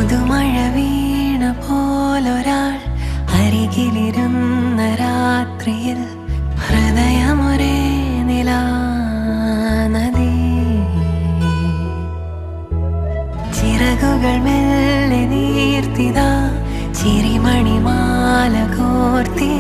പുതുമഴ വീണ പോലൊരാൾ അരികിലിരുന്ന രാത്രിയിൽ ഹൃദയമൊരേ നിലാനദി. ചിറകുകൾ മെല്ലെ നീർത്തിതാ ചിരിമണിമാല കോർത്തി